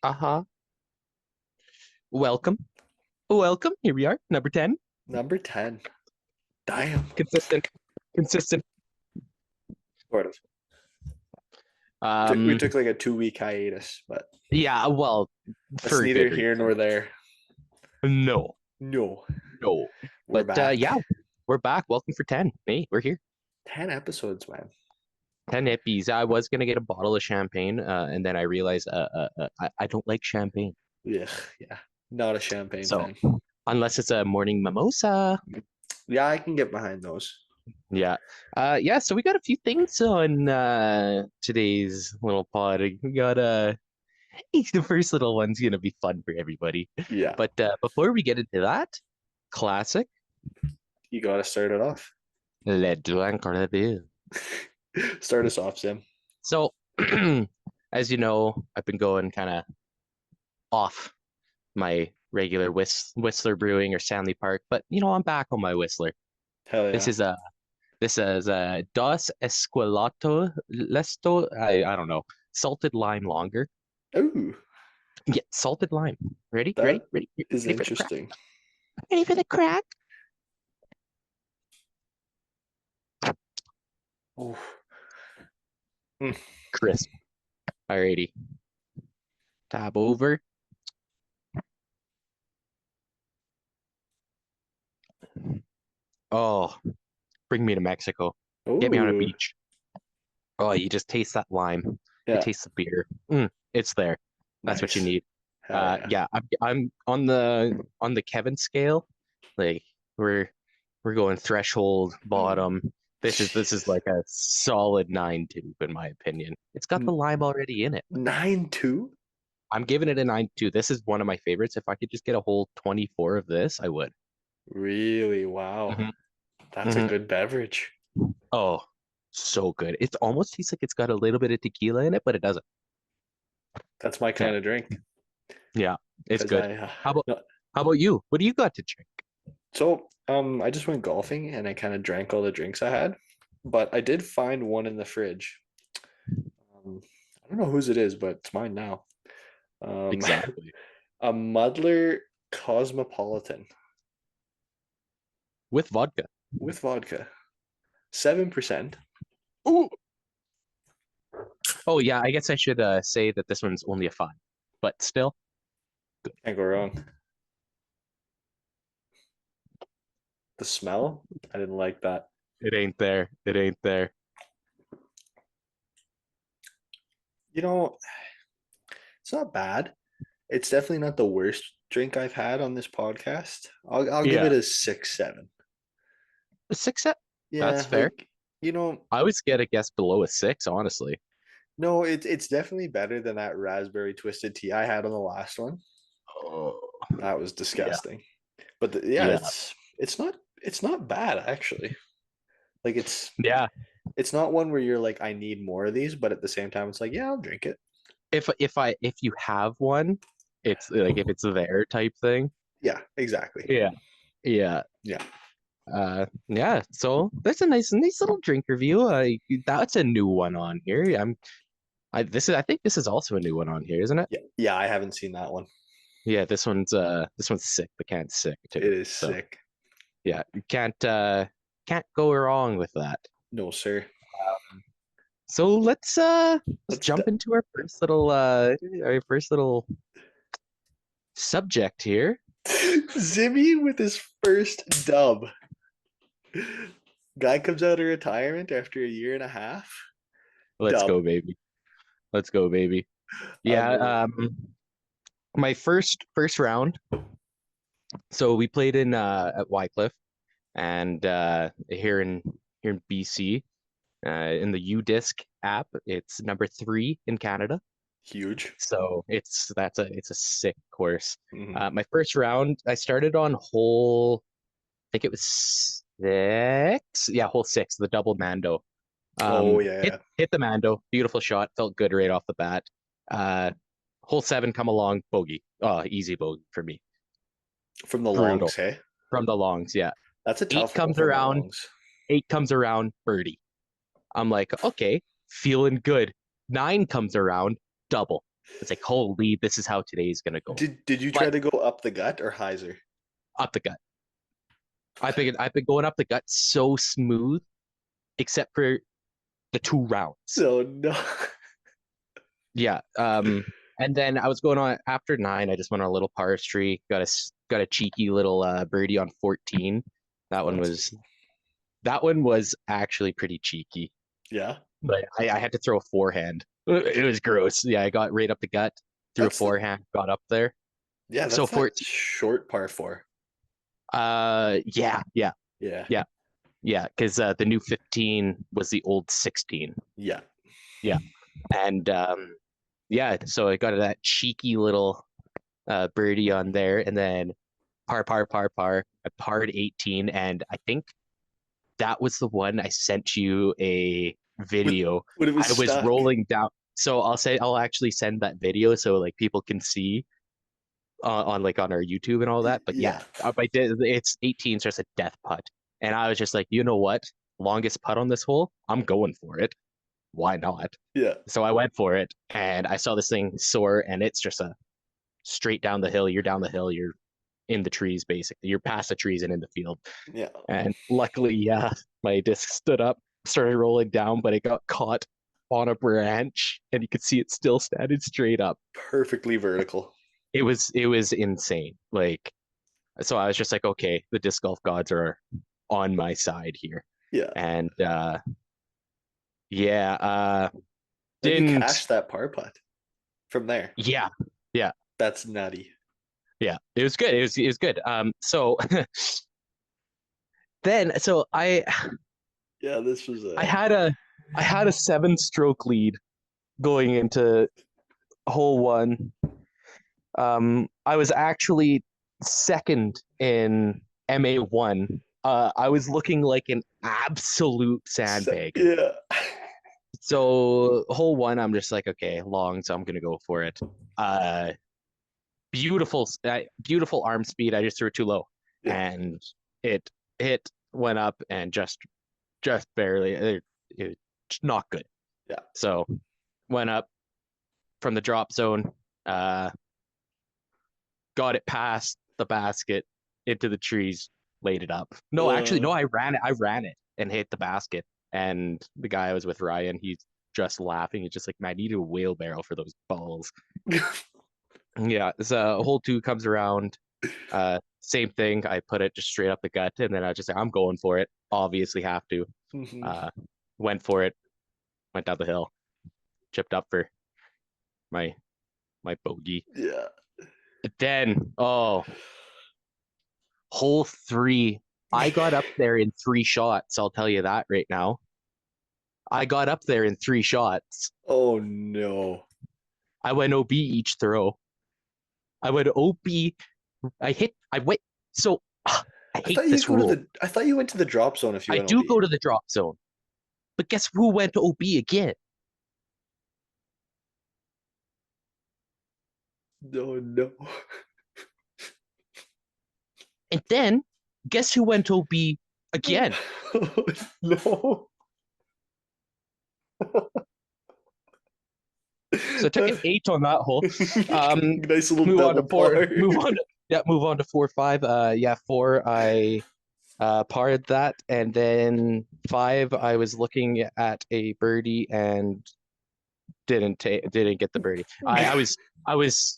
Uh-huh. Welcome. Welcome. Here we are. Number 10. Number 10. Damn. Consistent. Consistent. Sort of. We Um, took like a 2 week hiatus, but yeah, well, that's for a neither good here reason. nor there. No. No, No. we're But back. yeah, we're back. Welcome for 10. Hey, we're here. 10 episodes, man. 10 hippies. I was gonna get a bottle of champagne, and then I realized I don't like champagne. Yeah, yeah. Not a champagne So fan. unless it's a morning mimosa. Yeah, I can get behind those. Yeah. Yeah, so we got a few things on today's little pod. We got the first little one's gonna be fun for everybody. Yeah, But before we get into that, classic, you got to start it off. let's drink our beer. Start us off, Sim. So, as you know, I've been going kind of off my regular Whistler Brewing or Stanley Park, but I'm back on my Whistler. Hell This yeah. is Dos Esquelato Lesto. I don't know. Salted lime longer. Ooh, Yeah, salted lime. Ready? Ready? that Ready? is Ready for the crack? interesting. Ready for the crack? Oh, mm. Crisp. Alrighty. Tab over. Oh, bring me to Mexico. Get me on a Ooh, beach. Oh, you just taste that lime. You yeah, taste the beer. It's there. That's what you nice. need. Hell yeah. Yeah, I'm on the Kevin scale. Like we're going threshold bottom. This is Jeez. like a solid 9.2 in my opinion. It's got the N- lime already in it. 9-2? I'm giving it a 9.2. This is one of my favorites. If I could just get a whole 24 of this, I would. Really? Wow. hmm That's a hmm good beverage. Oh, so good. It almost tastes like it's got a little bit of tequila in it, but it doesn't. That's my Yeah, kind of drink. yeah, it's Because good. I How about no, how about you? What do you got to drink? I just went golfing and I kind of drank all the drinks I had, but I did find one in the fridge. Um, I don't know whose it is, but it's mine now. Um, Exactly. a Muddler Cosmopolitan With vodka. with vodka, 7%. Ooh. Oh yeah, I guess I should say that this one's only a 5, but still good. Can't go wrong. The smell, I didn't like that. It ain't there. It ain't there. You know, it's not bad. It's definitely not the worst drink I've had on this podcast. I'll give it Yeah, a 6-7. a 6 set. That's Yeah, fair. like you know, I always get a guess below a 6, honestly. no, it's definitely better than that raspberry twisted tea I had on the last one. Oh, That was yeah, disgusting. But yeah, yeah, it's not bad actually. Like yeah. it's not one where you're like I need more of these, but at the same time it's like yeah, I'll drink it. If you have one, it's like if it's there type thing. Yeah, exactly. Yeah, yeah. Yeah. Yeah, so that's a nice little drink review. That's a new one on here. I think this is also a new one on here, isn't it? Yeah. Yeah, I haven't seen that one. Yeah, this one's sick. The can's sick too. It is So sick. yeah, you can't go wrong with that. No, sir. So let's Let's jump into our first little subject here. Zimmy with his first dub. Guy comes out of retirement after a year and a half. Let's Dub. go, baby. Let's go, baby. Yeah, Unreal. my first round. So we played in at Wycliffe and here in BC, in the UDisc app, it's number 3 in Canada. Huge. So it's a sick course. Hmm. My first round, I started on hole, I think it was 6. Yeah, hole 6, the double Mando. Oh Hit yeah, hit the Mando, beautiful shot, felt good right off the bat. Uh, hole 7 come along, bogey. Oh, easy bogey for me. from the Brutal longs. Hey, from the longs. Yeah, that's a eight tough hole comes from the around, longs. 8 comes around, birdie. I'm like, okay, feeling good. 9 comes around, double. It's like, holy, this is how today's gonna go. Did you try But to go up the gut or hyzer? up the gut. I've been going up the gut so smooth, except for the 2 rounds. Oh no. Yeah. And then I was going on after 9. I just went on a little par streak. Got a cheeky little birdie on 14. That Oh, one was that one was actually pretty cheeky, yeah. but I had to throw a forehand. It was gross. Yeah, I got right up the gut, threw a That's forehand, got up there. yeah, So that's that 14. short par four. Yeah, yeah, Yeah. yeah, yeah. Because the new 15 was the old 16. Yeah. Yeah, and yeah. So I got that cheeky little birdie on there, and then par. I parred 18, and I think that was the one I sent you a With video. when it was I was stuck. rolling down. So I'll actually send that video so like people can see on like on our YouTube and all that. But yeah, Yeah. I did. It's 18, so it's a death putt, and I was just like, you know what? Longest putt on this hole. I'm going for it. Why not? Yeah. So I went for it, and I saw this thing soar, and it's just a straight down the hill. You're down the hill. You're in the trees, basically. You're past the trees and in the field. Yeah. And luckily, yeah, my disc stood up, started rolling down, but it got caught on a branch, and you could see it still standing straight up. Perfectly vertical. It was insane. Like, so I was just like, okay, the disc golf gods are on my side here. Yeah. And yeah, And you didn't cashed that par putt from there. yeah, yeah, That's nutty. yeah. It was good. It was good. So then so Yeah, this was I a had a I had a 7 stroke lead going into hole one. I was actually second in MA1. I was looking like an absolute sandbag. yeah. So hole one, I'm just like, okay, long, so I'm gonna go for it. Uh, beautiful arm speed. I just threw it too low, Yeah. and it hit, went up, and just barely. It's not good. Yeah. So went up from the drop zone. Uh, got it past the basket into the trees, laid it up. No, actually, Uh, no, I ran it. I ran it and hit the basket. And the guy I was with, Ryan, he's just laughing. He's just like, man, I need a wheelbarrow for those balls. Yeah. So hole two comes around. Same thing. I put it just straight up the gut, and then I just say, I'm going for it. Obviously have to. mhm. Uh, went for it. Went down the hill. Chipped up for my my bogey. Yeah. Then, hole three, I got up there in 3 shots. I'll tell you that right now. I got up there in 3 shots. Oh no. I went OB each throw. I went OB. I went. So I hate this rule. I thought you went to the drop zone if you I went do OB. go to the drop zone, but guess who went to OB again? No, no. And then guess who went to OB again? no. So I took an 8 on that hole. Nice little Move on to double four. par. Move on to 4, 5. Yeah, 4. I parred that, and then 5. I was looking at a birdie and didn't get the birdie. I was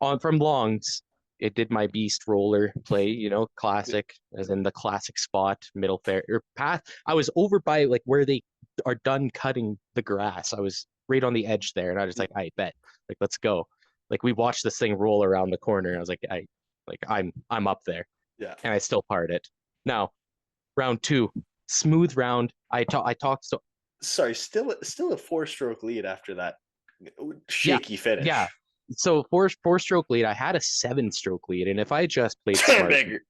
on from longs. It did my beast roller play, classic, as in the classic spot, middle fair or path. I was over by like where they are done cutting the grass. I was right on the edge there, and I was like, I bet, like, let's go. Like we watched this thing roll around the corner, and I was like, I'm up there, Yeah. and I still parred it. Now, round two, smooth round. I talked so Sorry, still a four-stroke lead after that yeah, shaky yeah. finish. So four stroke lead. I had a 7 stroke lead, and if I just played smart, Bigger.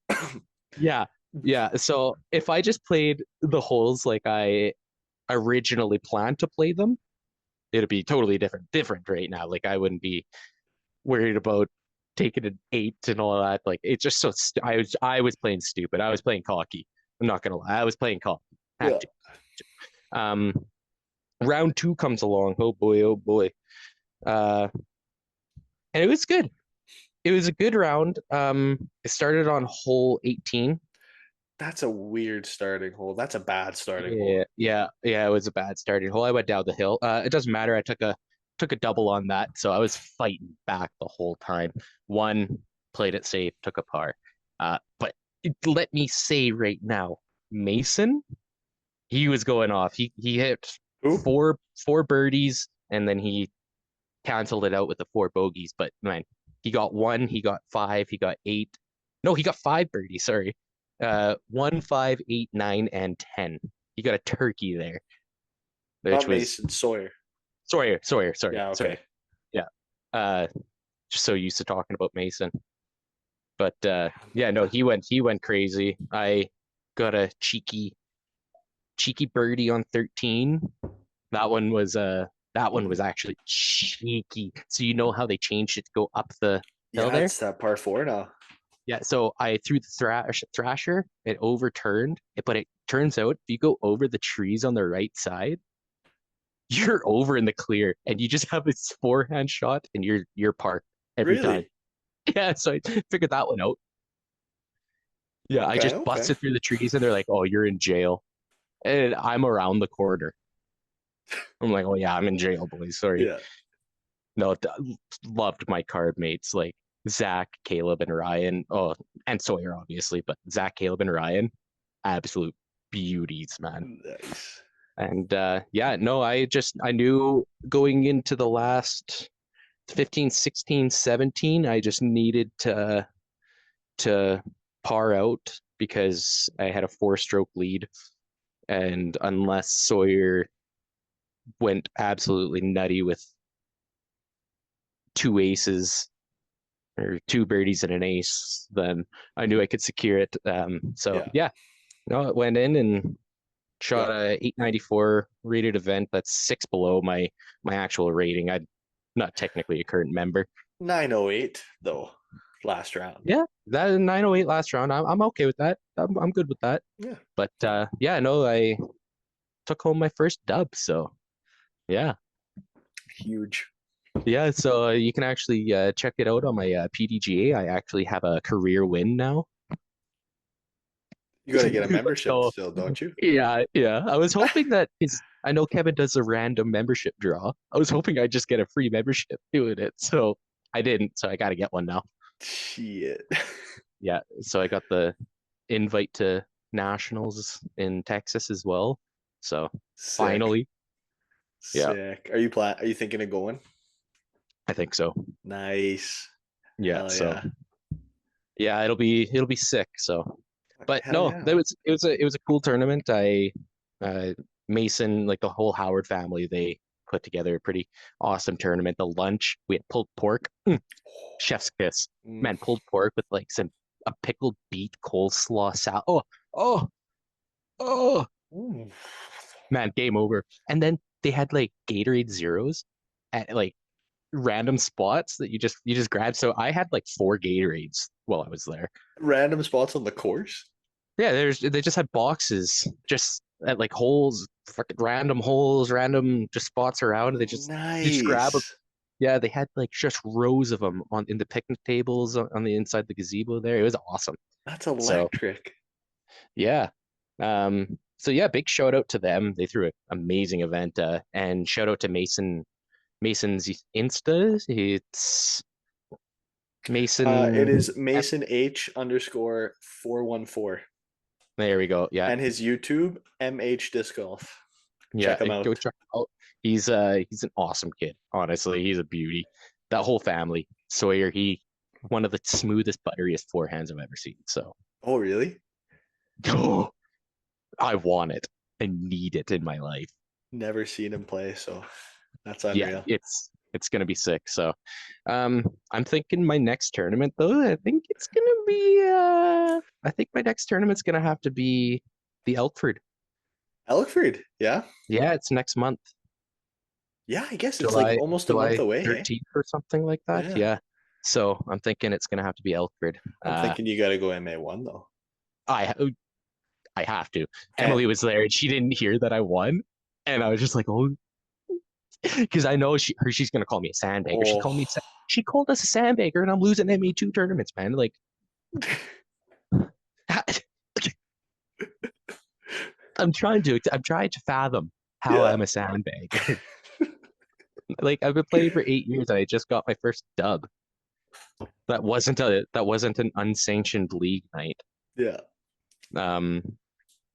yeah, yeah. So if I just played the holes like I originally planned to play them, it'd be totally different right now. Like I wouldn't be worried about taking an 8 and all that. Like it's just so I was playing stupid. I was playing cocky. I'm not gonna lie. I was playing cocky. Had Yeah. to. Um, round two comes along. Oh boy, oh boy. Uh, and it was good. It was a good round. It started on hole 18. That's a weird starting hole. That's a bad starting hole. Yeah. It was a bad starting hole. I went down the hill. It doesn't matter. I took a double on that, so I was fighting back the whole time. One, played it safe, took a par. But let me say right now, Mason, he was going off. He hit Who? four birdies, and then he canceled it out with the four bogeys. But man, he got one, he got five, he got eight. No, he got five birdies. Sorry, one, five, eight, nine, and 10. He got a turkey there, which Not was Mason, Sawyer. Sawyer. Yeah, okay. Yeah. Uh, just so used to talking about Mason. But yeah, no, he went crazy. I got a cheeky birdie on 13. That one was actually cheeky. So you know how they changed it to go up the hill Yeah, there? it's that par four now. Yeah, so I threw the thrasher, it overturned, but it turns out if you go over the trees on the right side, you're over in the clear and you just have this forehand shot and you're parked every time. Really? Yeah, so I figured that one out. Yeah, I Okay, just okay. busted through the trees and they're like, "Oh, you're in jail." And I'm around the corner. I'm like, "Oh yeah, I'm in jail, boys. Sorry." Yeah. No, loved my card mates like Zach, Caleb, and Ryan. Oh, and Sawyer obviously, but Zach, Caleb, and Ryan, absolute beauties, man. Nice. And yeah, no, I knew going into the last 15, 16, 17, I just needed to par out because I had a four-stroke lead. And unless Sawyer went absolutely nutty with two aces or two birdies and an ace, then I knew I could secure it. So Yeah. yeah, no, it went in and You shot got a 894 rated event. That's six below my actual rating. I'm not technically a current member. 908 though, last round. Yeah, that 908 last round. I'm okay with that. I'm good with that. Yeah. But yeah, no, I took home my first dub. So yeah. Huge. Yeah, so you can actually check it out on my PDGA. I actually have a career win now. You got to get a membership So still, don't you? yeah. I was hoping that because I know Kevin does a random membership draw. I was hoping I'd just get a free membership doing it. So I didn't. So I got to get one now. Shit. Yeah. So I got the invite to nationals in Texas as well. So Sick. finally, yeah, Sick. Are you thinking of going? I think so. Nice. Yeah. Hell So yeah. yeah, it'll be sick. So, but Hell no, yeah. it was a cool tournament. Uh Mason, like the whole Howard family, they put together a pretty awesome tournament. The lunch, we had pulled pork, chef's kiss. Mm. Man, pulled pork with like some a pickled beet coleslaw salad. Oh, oh, Mm. man, game over. And then they had like Gatorade Zeros at like random spots that you just grab. So I had like four Gatorades while I was there. Random spots on the course? Yeah, they just had boxes just at like holes, fucking random holes, random just spots around. They just grab them. Nice. Yeah, they had like just rows of them on in the picnic tables on the inside the gazebo there. It was awesome. That's So electric. yeah. So yeah, big shout out to them. They threw an amazing event. And shout out to Mason's Insta. It's It Mason. is Mason H underscore 414. There we go. Yeah, And his YouTube, MH Disc Golf. yeah. Check him Go out. check it out. He's an awesome kid. Honestly, he's a beauty. That whole family. Sawyer, he one of the smoothest, butteriest forehands I've ever seen. So, Oh, really? oh, I want it. I need it in my life. Never seen him play, so that's Yeah, unreal. it's gonna be sick. So, I'm thinking my next tournament though. I think it's gonna be. I think my next tournament's gonna have to be the Elkford. Elkford, yeah? Yeah, it's next month, Yeah, I guess it's like July almost a month July away, hey? 13th or something like that. Yeah. Yeah. So I'm thinking it's gonna have to be Elkford. I'm thinking you got to go MA1 though. I I have to. Okay. Emily was there and she didn't hear that I won, and I was just like, oh, because I know she's gonna call me a sandbagger. She Oh, called me. she called us a sandbagger, and I'm losing ME2 tournaments, man. Like, I'm trying to fathom how Yeah. I'm a sandbagger. Like, I've been playing for 8 years, and I just got my first dub. That wasn't an unsanctioned league night. Yeah. Um,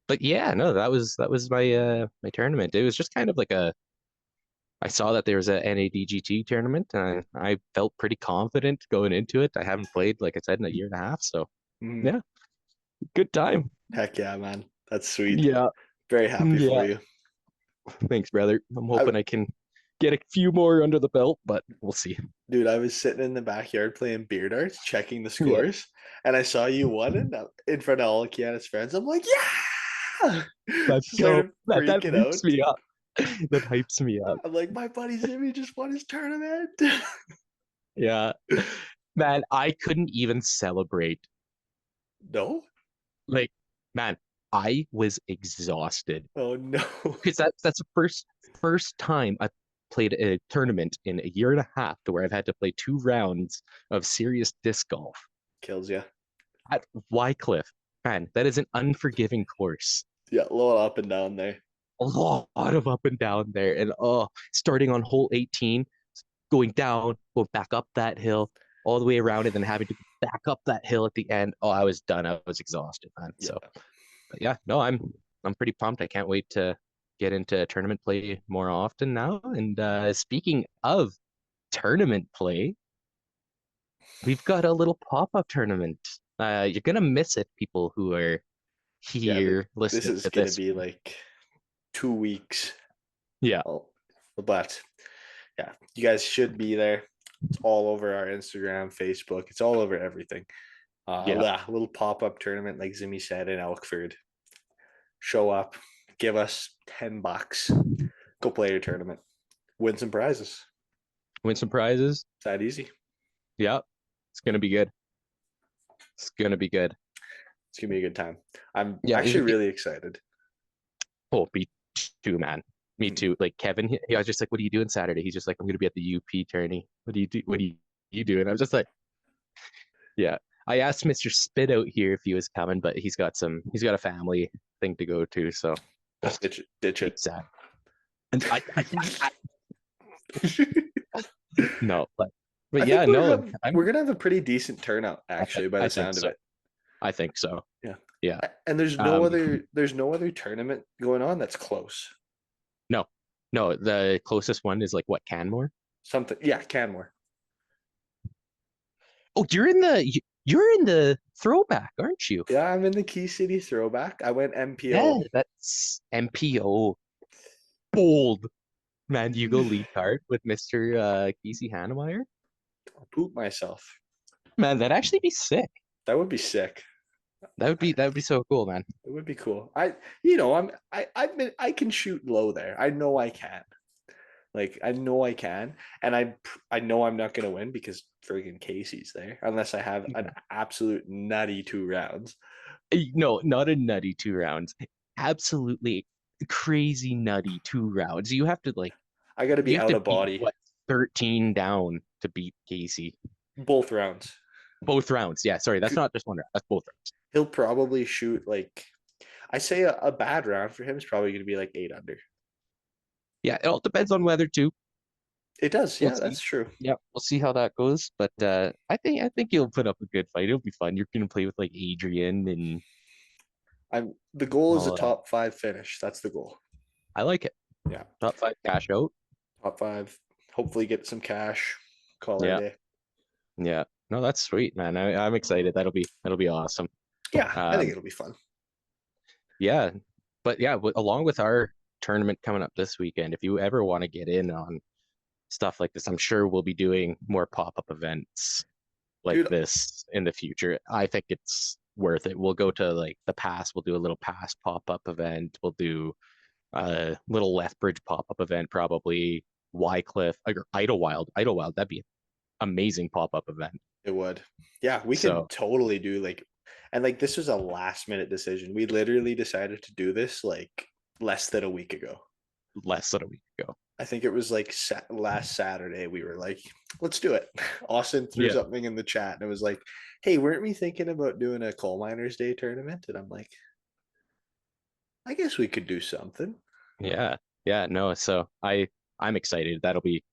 but yeah, no, that was my tournament. It was just kind of like a I saw that there was a NADGT tournament, and I felt pretty confident going into it. I haven't played, like I said, in a year and a half, so Mhm. yeah, good time. Heck yeah, man. That's sweet. Yeah, Very happy for yeah. you. Thanks, brother. I'm I, hoping I can get a few more under the belt, but we'll see. dude, I was sitting in the backyard playing beer darts, checking the Yeah, scores, and I saw you won it in front of all of Kiana's friends. I'm like, yeah! let's go. Started That freaking hypes out. me up. That hypes me up. I'm like, my buddy Zimmy just won his tournament. Yeah, man, I couldn't even celebrate. No? Like, man, I was exhausted Oh no. because that's the first time I played a tournament in a year and a half to where I've had to play 2 rounds of serious disc golf Kills you. at Wycliffe. Man, that is an unforgiving course. Yeah, a little up and down there. A lot of up and down there, and starting on hole 18, going down, going back up that hill, all the way around it, then having to go back up that hill at the end. Oh, I was done. I was exhausted, man. Yeah. So, but yeah, no, I'm pretty pumped. I can't wait to get into tournament play more often now. And speaking of tournament play, we've got a little pop-up tournament. You're gonna miss it, people who are Yeah, here this listening is to gonna this. be like 2 weeks. Yeah, Oh, but yeah, you guys should be there. It's all over our Instagram, Facebook. It's all over everything. yeah. Yeah, a little pop-up tournament, like Zimmy said, in Elkford. Show up, give us $10, go play your tournament, win some prizes. Win some prizes. It's that easy. Yeah, it's gonna be good. It's gonna be good. It's gonna be a good time. I'm Yeah, actually really excited. oh, me too, man. Me Mhm. too. Like Kevin, I was just like, "What are you doing Saturday?" He's just like, "I'm gonna be at the UP tourney." What do you do? What do you do? And I was just like, "Yeah." I asked Mr. Spit out here if he was coming, but he's got a family thing to go to, so Ditch it. Ditch it. he's sad. And no, but I yeah, think we're no, have we're gonna have a pretty decent turnout, I, actually, by I the think sound of so. it. I think so. Yeah. Yeah. And Um, there's no other tournament going on that's close. no, no, the closest one is like what, Canmore? Something, yeah, Canmore. Oh, you're in the throwback, aren't you? Yeah, I'm in the Key City throwback. I went Yeah, MPO. that's MPO. Bold. Man, do you go lead card with Mr. Casey Hannemeyer? I'll poop myself. Man, that'd actually be sick. That would be sick. That would be so cool, man. It would be cool. I can shoot low there. I know I can. Like I know I can, and I know I'm not gonna win because friggin' Casey's there unless I have an absolute nutty 2 rounds. No, not a nutty 2 rounds. Absolutely crazy nutty 2 rounds. I got to You be have out to of beat body what 13 down to beat Casey. both rounds. Both rounds. Yeah, sorry, that's not just one round. That's both rounds. He'll probably shoot like I say a bad round for him is probably going to be like 8 under. Yeah, it all depends on weather too. It does, We'll yeah, see. that's true. Yeah, we'll see how that goes. But I think you'll put up a good fight. It'll be fun. You're gonna play with like Adrian and I'm the goal is a all that. top 5 finish. That's the goal. I like it. Yeah, Top five cash out. top 5. Hopefully get some cash. Call it a Yeah, day. yeah. No, that's sweet, man. I'm excited. That'll be awesome. Yeah, I think Um, it'll be fun. yeah, but yeah, along with our tournament coming up this weekend, if you ever want to get in on stuff like this, I'm sure we'll be doing more pop-up events like Dude, this in the future. I think it's worth it. We'll go to like the pass. We'll do a little pass pop-up event. We'll do a little Lethbridge pop-up event, probably Wycliffe or Idlewild. Idlewild, that'd be an amazing pop-up event. it would. Yeah, we could So totally do like and like this was a last minute decision. We literally decided to do this like less than a week ago. less than a week ago. I think it was like last Saturday. We were like, let's do it. Austin threw Yeah. something in the chat and it was like, hey, weren't we thinking about doing a Coal Miners Day tournament? And I'm like, I guess we could do something. Yeah. Yeah. No, so I'm excited. That'll be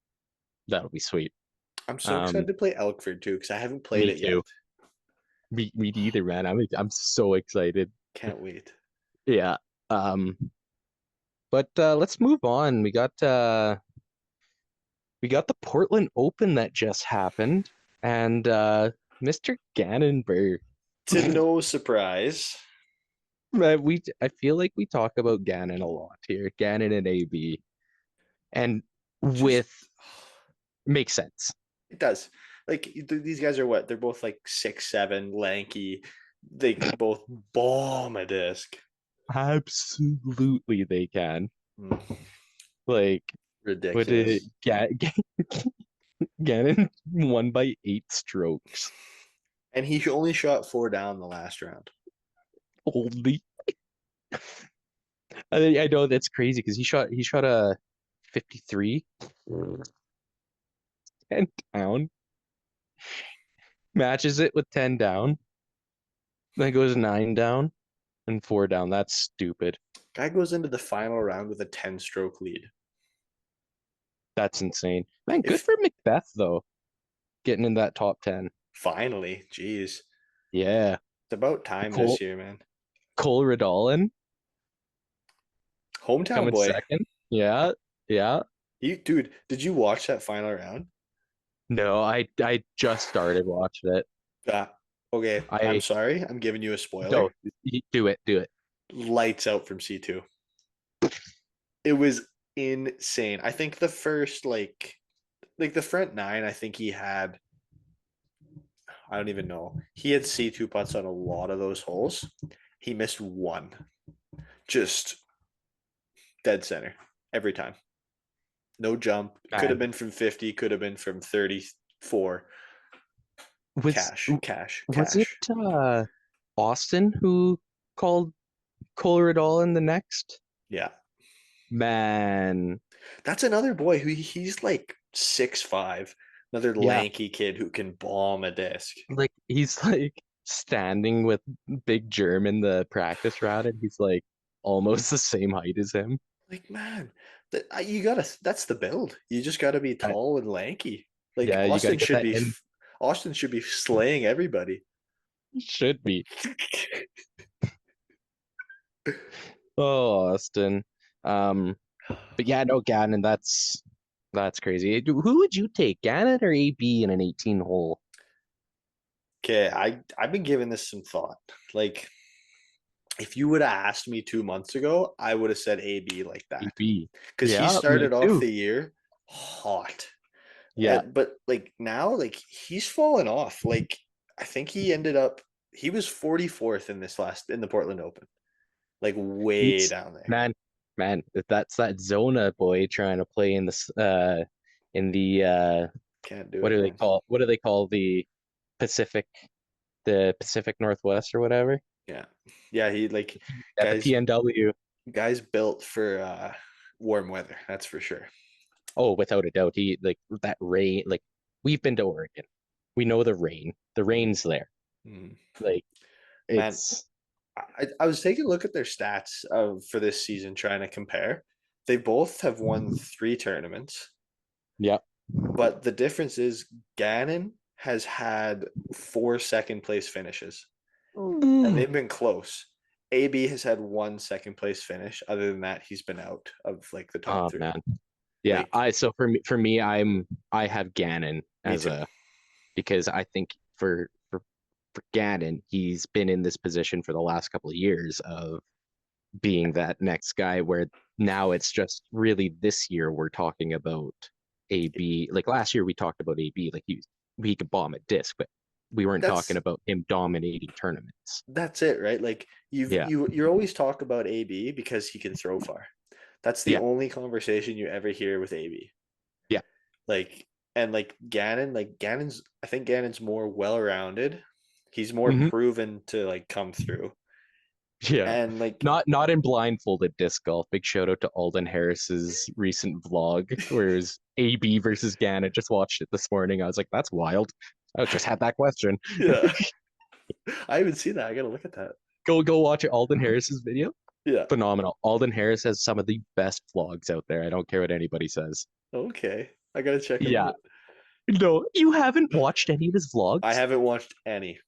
sweet. I'm so excited Um, to play Elkford too because I haven't played me it yet. too. Me either, man. I'm so excited. Can't wait. Yeah. Um, but let's move on. We got the Portland Open that just happened, and Mr. Gannonberg. To no surprise, I feel like we talk about Gannon a lot here, Gannon and AB, and just with makes sense. it does. Like these guys are what? They're both like 6'7", lanky. They could both bomb a disc. Absolutely, they can. Mm, Like, what did ridiculous. Gannon won by 8 strokes? And he only shot four down the last round. Holy! I know that's crazy because he shot a 53 and down, matches it with 10 down, then goes 9 down and 4 down. That's stupid. Guy goes into the final round with a 10-stroke lead. That's insane. Man, good If for Macbeth though, getting in that top 10. finally, geez, Yeah. it's about time this Cole year, man. Cole Radalin Hometown coming boy. second. Yeah. Yeah. Dude, did you watch that final round? No, I just started watching it. Uh, okay, I'm I sorry. I'm giving you a Go spoiler. do it, do it. Lights out from C2. It was insane. I think the first like the front nine, I think he had I don't even know. He had C2 putts on a lot of those holes. He missed one. Just dead center every time. No jump. Could have Man, been from 50, could have been from 34. was Cash, cash, was it cash. Austin who called Cole Radalin the next? Yeah. Man, That's another boy who he's like 6'5", another yeah, lanky kid who can bomb a disc. like he's like standing with Big Germ in the practice route, and he's like almost the same height as him. Like, man, you gotta. That's the build. You just gotta be Uh, tall and lanky. Like yeah, you got to get that in. Austin should be slaying everybody. Should be. Oh, Austin. Um, but yeah, no, Gannon, that's crazy. Who would you take, Gannon or AB in an 18 hole? Okay, I've been giving this some thought. Like, if you would have asked me 2 months ago, I would have said AB like that AB. because he Yeah, me started off too. the year hot. Yeah, But like now, like he's fallen off. Like I think he was 44th in the Portland Open, like way he's down there. man, man. That's that Zona boy trying to play in this in the Can't do what it, do they man. call the Pacific Pacific Northwest or whatever. Yeah, yeah. He like At the guys PNW. guys built for warm weather. That's for sure. Oh, without a doubt. He like that rain. Like we've been to Oregon. We know the rain. The Mm, rain's there. mm. Like Man, it's I was taking a look at their stats for this season, trying to compare. They both have won three tournaments, yeah. but the difference is Gannon has had four second place finishes, and Mm. they've been close. AB has had one second place finish. Other than that, he's been out of like the top Oh three. man. Yeah. Like I for me I have Gannon me as too. a because I think for Gannon, he's been in this position for the last couple of years of being that next guy where now it's just really this year we're talking about AB. Like last year we talked about AB, like he could bomb a disc, but we weren't talking That's about him dominating tournaments. that's it, right? Like Yeah. you always talk about AB because he can throw far. That's the Yeah. only conversation you ever hear with AB. Yeah. Like and like Gannon's I think Gannon's more well-rounded. He's more Hmm. proven to like come through. Yeah. And like, Not in blindfolded disc golf. Big shout out to Alden Harris's recent vlog where it was AB versus Gann. I just watched it this morning. I was like, that's wild. I just had that question. yeah, I haven't seen that. I gotta look at that. Go watch it. Alden Harris's video. Yeah. Phenomenal. Alden Harris has some of the best vlogs out there. I don't care what anybody says. Okay. I gotta check him Yeah. out. No, you haven't watched any of his I vlogs? haven't watched any.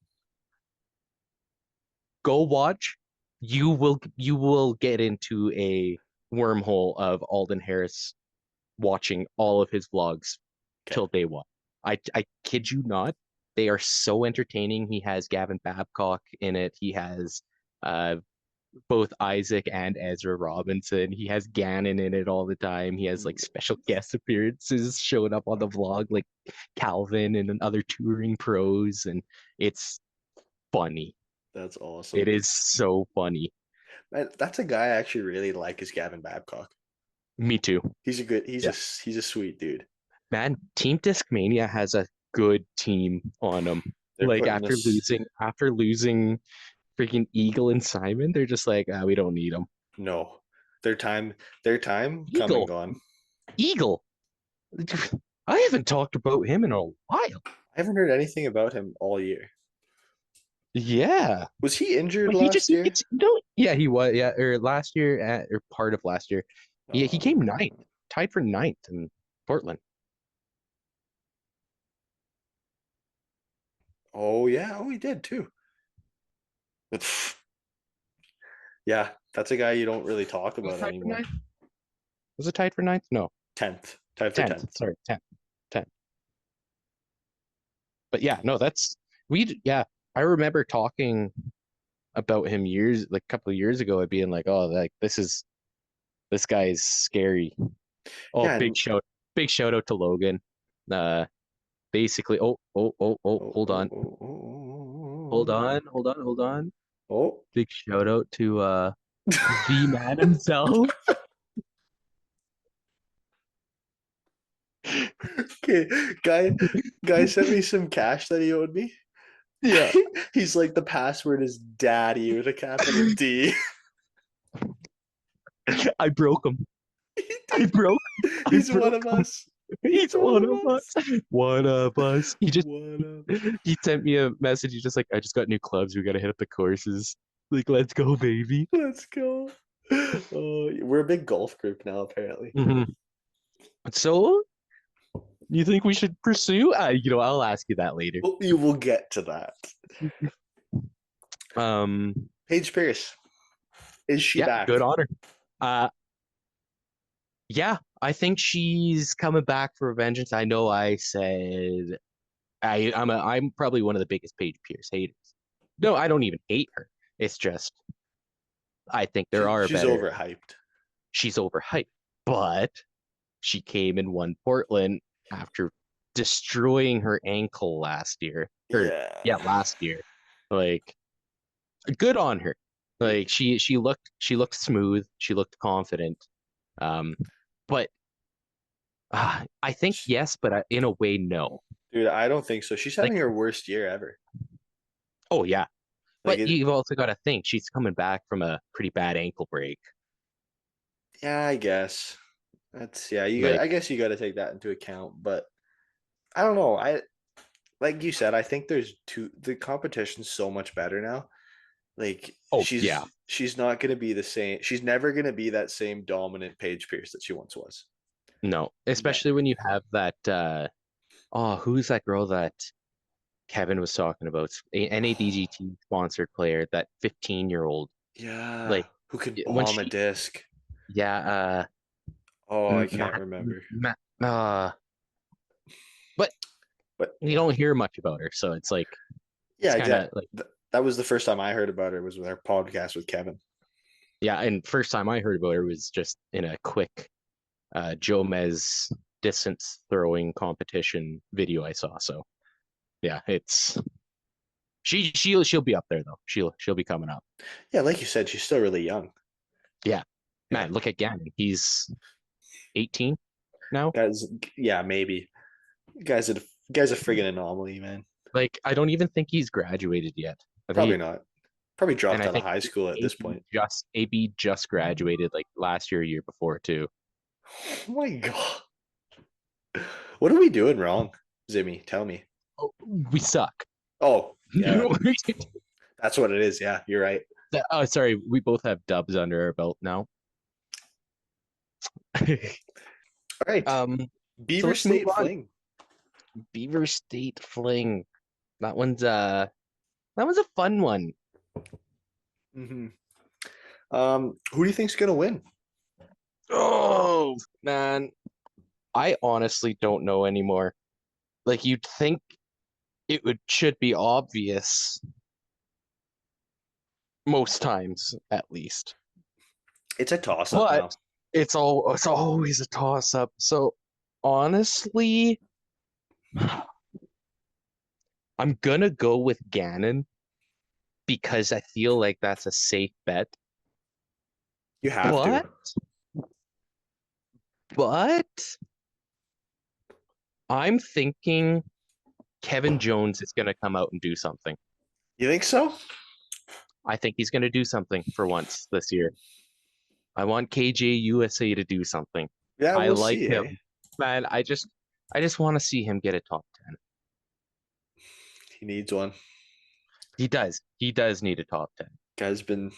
Go watch. You will get into a wormhole of Alden Harris watching all of his vlogs Okay. till day one. I kid you not. They are so entertaining. He has Gavin Babcock in it. He has uh both Isaac and Ezra Robinson. He has Gannon in it all the time. He has like special guest appearances showing up on the vlog, like Calvin and other touring pros, and it's funny. That's It awesome. is so funny. Man, that's a guy I actually really like is Gavin Babcock. Me too. He's a good Yeah. he's a sweet dude. Man, Team Discmania has a good team on them. They're Like putting this after losing freaking Eagle and Simon, they're just like, we don't need them. no. Their time come and Eagle, gone. Eagle. I haven't talked about him in a while. I haven't heard anything about him all year. Yeah, Was he injured but he just last he year? gets no. Yeah, he was. Yeah, or last year or part of last year. Yeah, he came ninth, Uh, tied for ninth in Portland. oh yeah, oh he did too. But yeah, that's a guy you don't really talk Was it about tied for anymore. ninth? Was it tied for ninth? No, 10th. Tied for 10th. 10th. Sorry, 10th. 10th. But yeah, no, that's we. Yeah, I remember talking about him years, like a couple of years ago, it being like, oh, like this guy is scary. Oh, Yeah, and big shout out to Logan. Uh, basically, oh, hold oh, on, oh, oh, hold on, hold on, hold on. oh, Big shout out to oh. the man himself. Okay, guy sent me some cash that he owed me. Yeah, He's like the password is daddy with a capital D. I broke him. I Dude, broke. I he's one broke of him. us. He's He's one one of of us. us. One of us. One of He sent me a message. He's just like, I just got new clubs. We gotta hit up the courses. Like, let's go, baby. let's go. Oh, we're a big golf group now, apparently. Hmm. So, you think we should pursue? I'll ask you that later. Well, you will get to that. Um, Paige Pierce, is she yeah, back? good on her. Uh, yeah, I think she's coming back for vengeance. I know I said I'm probably one of the biggest Paige Pierce haters. No, I don't even hate her. It's just I think there are She's better. overhyped. She's overhyped, but she came and won Portland after destroying her ankle last year. Or yeah, Yeah. last year. Like good on her. Like she looked smooth. She looked confident. Um, but I think yes, but in a way no. Dude, I don't think so. She's Like having her worst year ever. oh yeah, Like but it, you've also got to think she's coming back from a pretty bad ankle break. yeah, I guess. That's yeah, you got Like I guess you got to take that into account, but I don't know. I like you said, I think the competition's so much better now. Like oh yeah, she's not going to be the same. She's never going to be that same dominant Paige Pierce that she once was. no, Ne- especially when you have that. Who's that girl that Kevin was talking about? NADGT sponsored player, that 15-year-old. Yeah, Like who can when bomb a she, disc? yeah, Oh, I can't Matt, remember. Matt, but But you yeah, don't hear much about her, so it's like it's yeah, kind of exactly. like That was the first time I heard about her was with our podcast with Kevin. yeah. And first time I heard about her was just in a quick Jomez distance throwing competition video I saw. So yeah, it's she'll be up there though. She'll be coming up. Yeah, like you said, she's still really young. Yeah, Yeah, man, look at Gannon. He's 18 now. guys. Yeah, maybe guys. Guy's a friggin' anomaly, man. Like I don't even think he's graduated yet. I think Probably he, not. Probably And dropped I out of think high school at this AB point. just graduated like last year, year before too. Oh my god. What are we doing wrong, Zimmy? Tell me. Oh, we suck. Oh, yeah, that's what it is. Yeah, you're right. Oh, sorry, we both have dubs under our belt now. All right. um, so Beaver let's move State on. Fling. Beaver State Fling. That one's that was a fun one. Hmm. Who do you think's gonna win? Oh man, I honestly don't know anymore. Like you'd think it would should be obvious most times at least. It's a toss up But now. it's always a toss up. So honestly, I'm gonna go with Gannon because I feel like that's a safe bet. You have to. But but I'm thinking Kevin Jones is gonna come out and do something. You think so? I think he's gonna do something for once this year. I want KJ USA to do something. Yeah, I we'll like see, eh? him. Man, I just want to see him get a top 10. He needs one. He does. He does need a top 10 Guy's been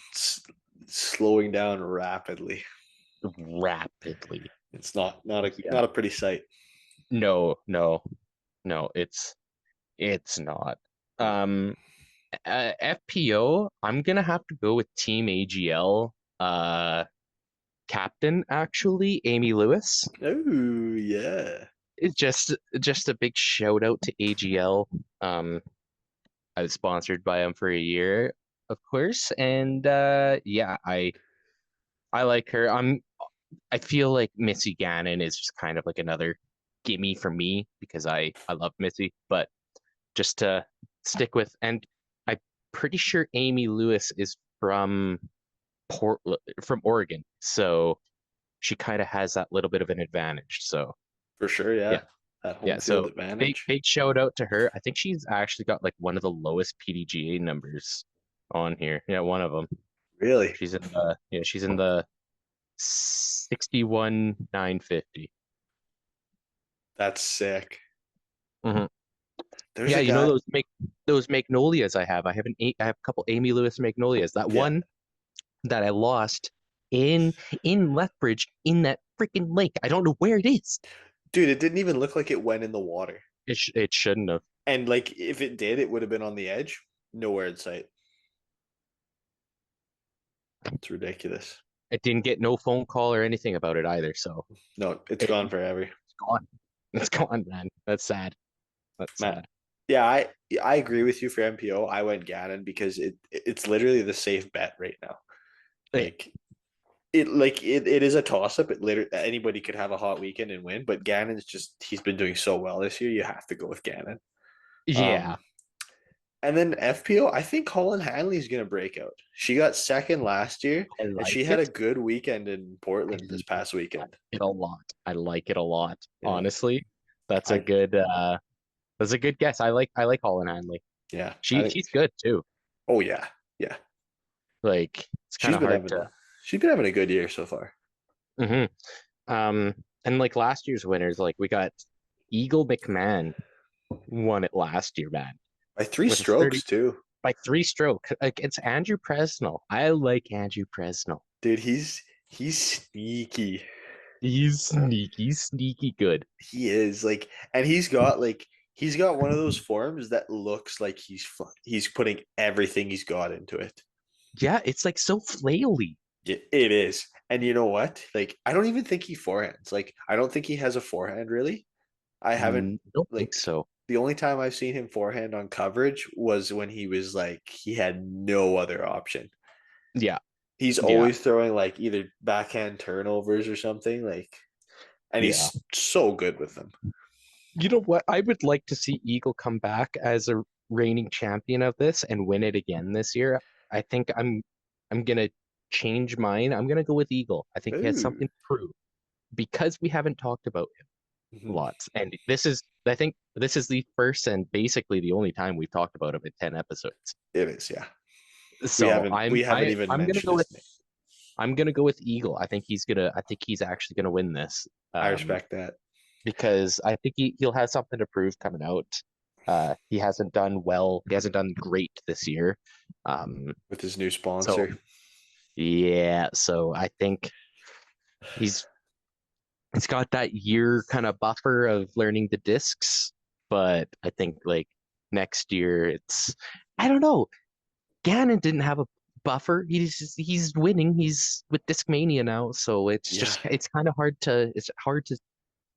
slowing down rapidly. rapidly. It's not a Yeah. not a pretty sight. No, no, no, it's not. No. Um FPO, I'm gonna have to go with Team AGL captain actually, Amy Lewis. Oh yeah. It's just a big shout out to AGL. I was sponsored by him for a year, of course, and yeah, I like her. I feel like Missy Gannon is just kind of like another gimme for me because I love Missy, but just to stick with, and I'm pretty sure Amy Lewis is from from Oregon, so she kind of has that little bit of an advantage. So For sure, yeah, yeah. That yeah. home field So advantage. big shout out to her. I think she's actually got like one of the lowest PDGA numbers on here. Yeah, one of them. Really? She's in the 61,950. That's sick. Hmm. There's Yeah, a you know guy. those magnolias I have. I have a couple Amy Lewis magnolias. That Yeah. one that I lost in in Lethbridge in that freaking lake. I don't know where it is. Dude, it didn't even look like it went in the water. It shouldn't have. And like if it did, it would have been on the edge. Nowhere in sight. It's ridiculous. I didn't get no phone call or anything about it either. So No, it's it's gone forever. gone. It's gone, man. That's sad. That's Matt. sad. Yeah, I agree with you for MPO. I went Gannon because it's literally the safe bet right now. Hey, It is a toss up. It literally anybody could have a hot weekend and win, but Gannon's just he's been doing so well this year. You have to go with Gannon. yeah, Um, and then FPO, I think Colin Hanley is going to break out. She got second last year, I and like she had a it. good weekend in I Portland this like past weekend. it a lot. I like it a lot. Yeah, Honestly, that's a I good that's a good guess. I like Holland Hanley. yeah, I think. She's good too. Oh yeah, yeah. Like it's kind She's of been hard having to. a she's been having a good year so far. Hmm. And like last year's winners, like we got Eagle McMahon won it last year, man, By three with a 30 strokes too, by 3 stroke against Andrew Presnell. I like Andrew Presnell. dude. He's sneaky. He's sneaky, sneaky good. He is like, and he's got one of those forms that looks like he's putting everything he's got into it. Yeah, it's like so flaily. It is, and you know what? Like, I don't even think he forehands. Like, I don't think he has a forehand really. I haven't Don't think like so. the only time I've seen him forehand on coverage was when he was like he had no other option. Yeah, He's yeah, always throwing like either backhand turnovers or something like, and yeah. he's so good with them. You know what? I would like to see Eagle come back as a reigning champion of this and win it again this year. I think I'm gonna change mine. I'm gonna go with Eagle. I think he has Ooh. something to prove because we haven't talked about him Mhm. lots. And I think this is the first and basically the only time we've talked about him in 10 episodes. It is, yeah. So We haven't even I'm gonna mentioned go his with name. Eagle. I think he's actually gonna win this. I respect that Because I think he'll have something to prove coming out. He hasn't done well. He hasn't done great this year. with his new So sponsor. yeah, so I think he's got that year kind of buffer of learning the discs, but I think like next year I don't know. Gannon didn't have a buffer. He's winning. He's with Discmania now, so Yeah. it's hard to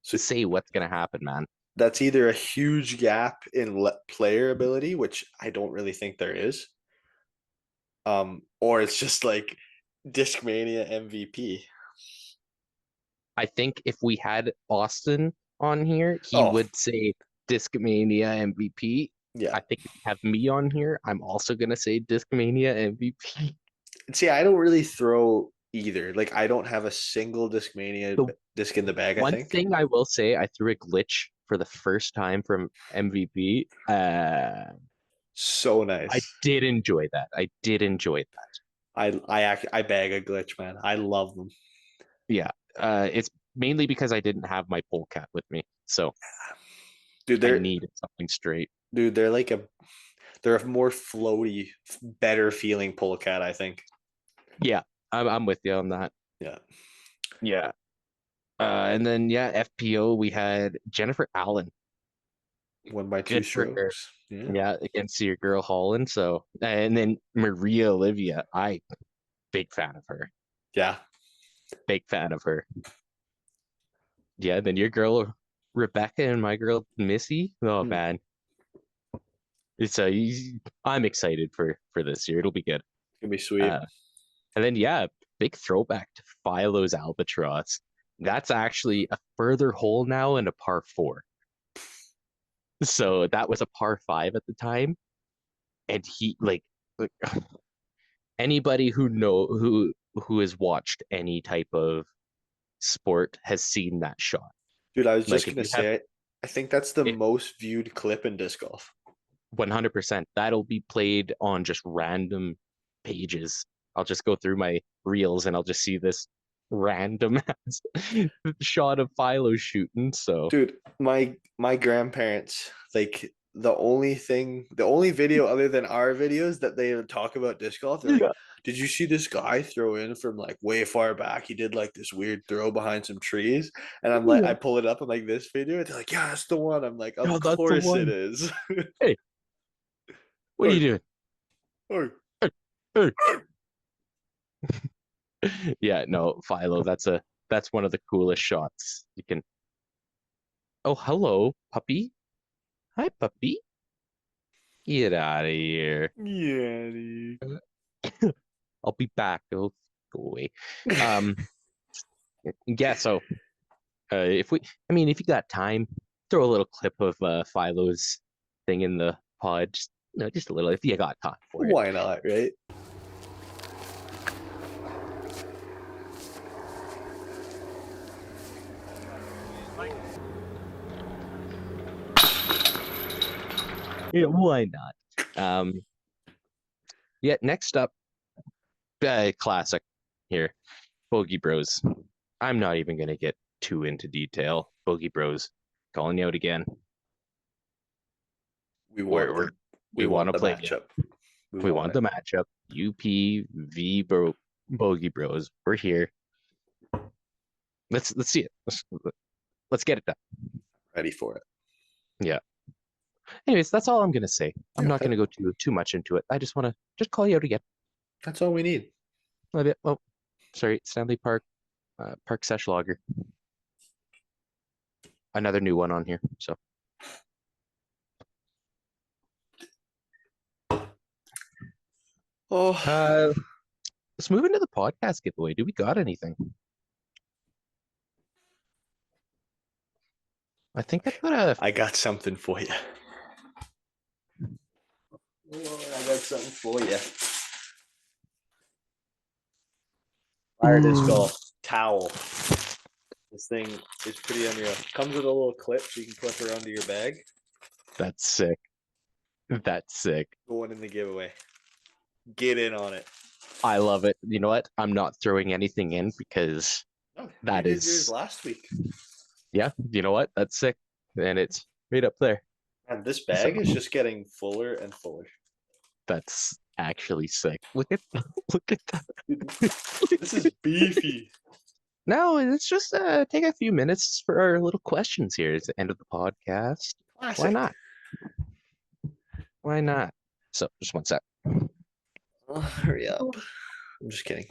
So say what's gonna happen, man. that's either a huge gap in player ability, which I don't really think there is, or it's just like Discmania MVP. I think if we had Austin on here, he Oh, would say Discmania MVP. yeah. I think if you have me on here, I'm also gonna say Discmania MVP. See, I don't really throw either. Like, I don't have a single Discmania The disc in the bag, I one think. thing I will say, I threw a glitch for the first time from MVP. So I nice. did enjoy that. I did enjoy that. I bag a glitch, man. I love them. Yeah. It's mainly because I didn't have my polecat with me, so Dude, I they're needed something straight. they're like they're a more floaty, better feeling polecat, I think. Yeah, I'm with you on that. Yeah. Yeah. And then yeah, FPO we had Jennifer Allen. Won by two Good for her. strokes. Yeah. Yeah, against your girl Holland. So and then Maria Olivia, big fan of her. Yeah. Big fan of her. Yeah, then your girl Rebecca and my girl Missy. Oh Hmm. man. It's I'm excited for this year. It'll be good. It's gonna be sweet. Uh and then yeah, big throwback to Philo's Albatross. That's actually a further hole now and a par four. So that was a par five at the time. And he like anybody who has watched any type of sport has seen that shot. Dude, I was just Like if gonna you have say I think that's the it most viewed clip in disc golf. 100%, that'll be played on just random pages. I'll just go through my reels and I'll just see this random shot of Philo shooting. So Dude, my grandparents, like the only video other than our videos that they would talk about disc golf, they're like, yeah, did you see this guy throw in from like way far back? He did like this weird throw behind some trees. And I'm like, yeah, I pull it up on like this video, and they're like, yeah, that's the one. I'm like, of yeah, that's the course it one. is. Hey, what are Hey, you doing? hey, Hey, hey. hey. Yeah, no, Philo, that's one of the coolest shots you can. Oh, hello, puppy. Hi, puppy. Get out of here. Yeah, dude. I'll be back. Go away. Um, yeah. So, if you got time, throw a little clip of Philo's thing in the pod. Just a little, if you got time for it. Why not, right? Yeah, why not? Yeah. Next up, classic here, Bogey Bros. I'm not even gonna get too into detail. Bogey Bros, calling you out again. We We're, want we're the we we want want to the play you. matchup. We We want want it. the matchup. Bogey Bros. We're here. Let's see it. Let's get it done. Ready for it. Yeah. Anyways, that's all I'm gonna say. I'm Yeah, not gonna go too much into it. I just want to just call you out again that's all we need. a little bit. Oh, sorry, Stanley Park, Park Sesh Lager. Another new one on here. So, Oh, uh, let's move into the podcast giveaway. Do we got anything? I think I've got a. I got something for you. I got something for you. Fire disc Ooh, golf towel. This thing is pretty unreal. Comes with a little clip so you can clip her onto your bag. that's sick. That's sick. Going in the giveaway. Get in on it. I love it. You know what? I'm not throwing anything in because Oh, you that did yours is, last week. yeah, you know what? That's sick. And it's right up there. And this So bag is just getting fuller and fuller. that's actually sick. Look at look at Dude, that. this is beefy. No, let's just take a few minutes for our little questions here at the end of the podcast. Why Classic. not? Why not? So just one sec. Oh, hurry up. I'm just kidding.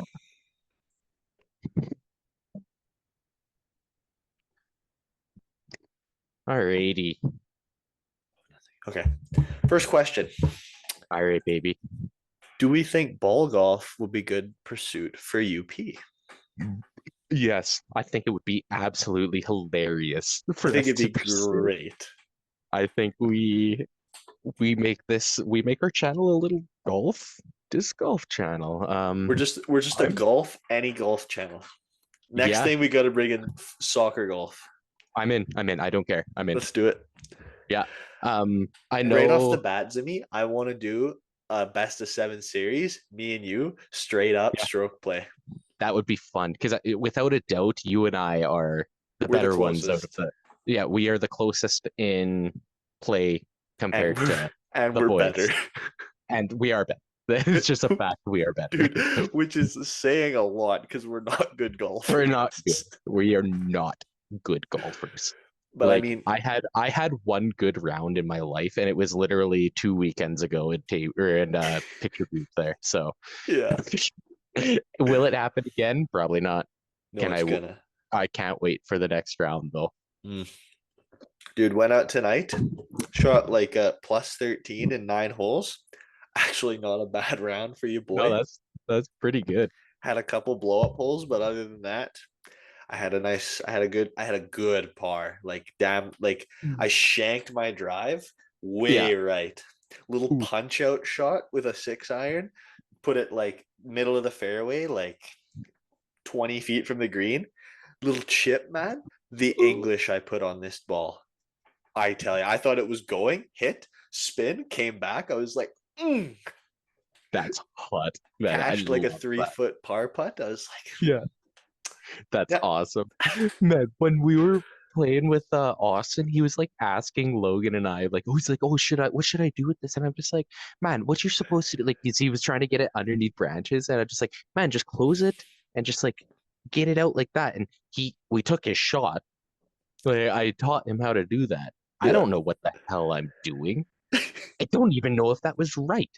Alrighty. Okay. First question. All right, baby. Do we think ball golf would be good pursuit for UP? Yes, I think it would be absolutely hilarious I for think us it'd be to pursue. great. I think we make our channel a little disc golf channel. We're just a I'm golf, any golf channel. Next yeah, thing we got to bring in soccer golf. I'm in. I'm in. I don't care. I'm in. Let's do it. Yeah. I And right off the know. bat, Zimmy, I want to do a best of seven series. Me and you, straight up Yeah, stroke play. that would be fun because without a doubt, you and I are the We're the better ones out of closest, the. Yeah, we are the closest in play and compared we're to and the we're better. boys, and we are better. It's just a fact. We are better. Dude, which is saying a lot because we're not good We're not good. golfers. We are not good golfers. But I Like mean, I had one good round in my life, and it was literally 2 weekends ago in picture booth there. So yeah, will it happen again? Probably not. no, Can it's I? gonna. I can't wait for the next round though. Mm. Dude, went out tonight, shot like a plus 13 in 9 holes. Actually, not a bad round for you, No, boy. that's pretty good. Had a couple blow up holes, but other than that, I had a good par. Like damn, like I shanked my drive Yeah. way right. Little Ooh, punch out shot with a 6 iron, put it like middle of the fairway, like 20 feet from the green. Little chip, man. The English I put on this ball. I tell you, I thought it was going, hit, spin, came back. I was like, that's hot, man. I cashed like a love three that. foot par putt. I was like, Yeah. That's yeah, awesome. Man, when we were playing with Austin, he was like asking Logan and I, like, oh, he's like, oh, what should I do with this? And I'm just like, man, what you're supposed to do, like, he was trying to get it underneath branches, and I'm just like, man, just close it and just like get it out like that. And we took his shot. Like, I taught him how to do that. I yeah. don't know what the hell I'm doing. I don't even know if that was right,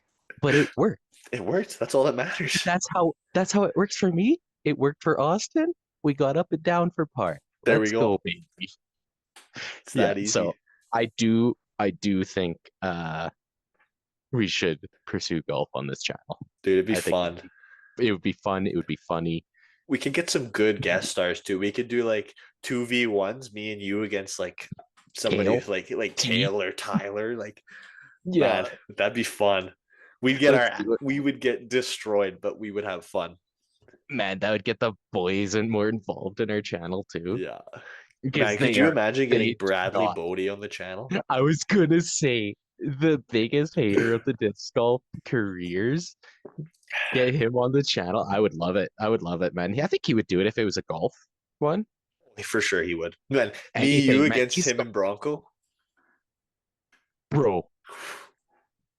but it worked. It worked. That's all that matters. That's how it works for me. It worked for Austin. We got up and down for par. There we Let's go, go. baby. It's Yeah, that so easy. I do think we should pursue golf on this channel. Dude, it'd be I think fun. it would be fun. It would be funny. We could get some good guest stars too. We could do like 2v1s, me and you against like somebody Kale, like T. Kale or Tyler. Like, man, Yeah, that'd be fun. let's do it. We would get destroyed, but we would have fun. Man, that would get the boys and more involved in our channel too. Yeah. Because Man, could you imagine getting they do Bradley not. Bodie on the channel? I was gonna say the biggest hater of the disc golf careers. Get him on the channel. I would love it. I would love it, man. I think he would do it if it was a golf one. For sure he would. Man, me, you Anything, man. against him and Bronco. Bro,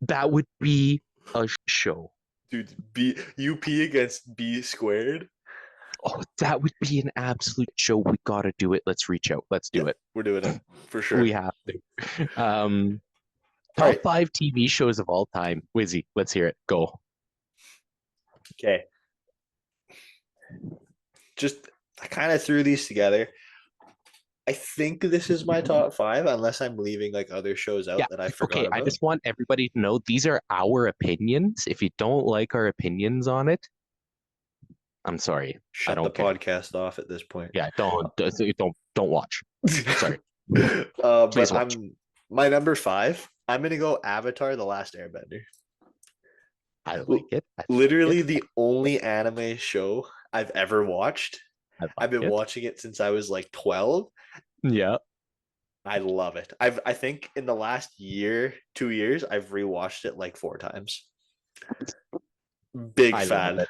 that would be a show. Dude, B UP against B squared. Oh, that would be an absolute show. We gotta do it. Let's reach out. Let's Yeah, do it. we're doing it for sure. We have to. All Top right. five TV shows of all time. Wizzy, let's hear it. Go. Okay. Just I kind of threw these together. I think this is my top five, unless I'm leaving like other shows Yeah. out that I forgot Okay. I about. just want everybody to know these are our opinions. If you don't like our opinions on it, I'm sorry. I Shut the don't care. podcast off at this point. Yeah. Don't watch. Sorry. But Please watch. my number five. I'm gonna go Avatar: The Last Airbender. I like it. I like Literally it. the only anime show I've ever watched. I I've like been it. watching it since I was like 12. Yeah. I love it. I think in the last year, 2 years, I've rewatched it like 4 times. Big I love fan. it.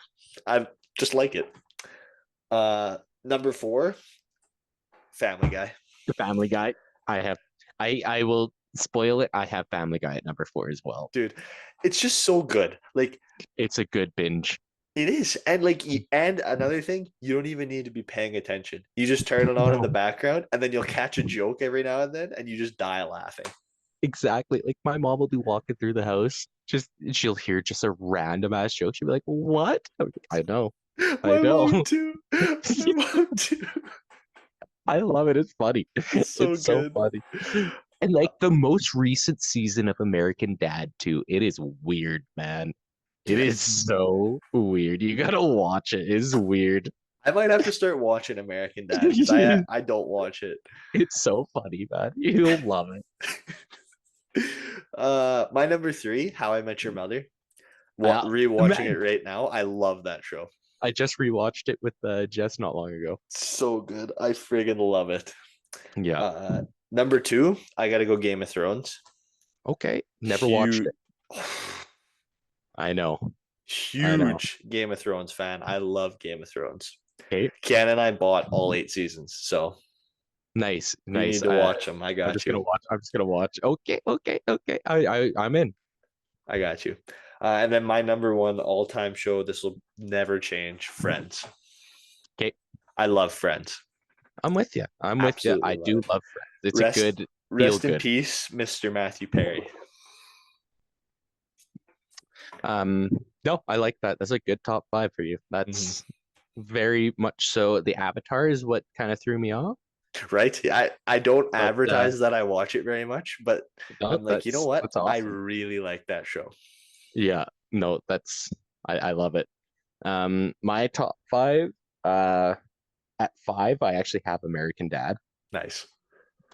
I just like it. Number four, Family Guy. The Family Guy. I have. I will spoil it. I have Family Guy at number 4 as well. Dude, it's just so good. Like It's a good binge. it is. And and another thing, you don't even need to be paying attention. You just turn it on in the No, background and then you'll catch a joke every now and then and you just die laughing. exactly. Like my mom will be walking through the house, just she'll hear just a random ass joke. She'll be like, "What?" I'm like, I know, I My mom know. too. My mom too. I love it. It's funny. It's so It's so good. funny. And like the most recent season of American Dad too, it is weird, man. It Dude, is so weird. You gotta watch it. It's weird. I might have to start watching American Dad because I don't watch it. It's so funny, man. You'll love it. My number three, How I Met Your Mother. Uh, Rewatching it man, right now, I love that show. I just rewatched it with Jess not long ago. So good. I friggin' love it. Yeah. Uh, Number two, I gotta go Game of Thrones. Okay. Never watched Huge, it. I know. I know. huge Game of Thrones fan. I love Game of Thrones. Okay. Ken and I bought all 8 seasons, so Nice. you Nice. need to watch them. I I'm got just you. gonna watch. I'm just gonna watch. Okay. Okay. Okay. I'm in. I got you. And then my number one all-time show. This will never change. Friends. Okay. I love Friends. I'm with you. I'm with you. Absolutely I love do it. love Friends. It's a Rest, good feel rest in good. peace, Mr. Matthew Perry. Um, no, I like that. That's a good top 5 for you. Mhm. That's very much so. The Avatar is what kind of threw me off, Right? I don't but advertise that I watch it very much, but no, I'm like, you know what? that's I awesome. really like that show. Yeah, no, that's I love it. My top 5, uh, at 5, I actually have American Dad Nice.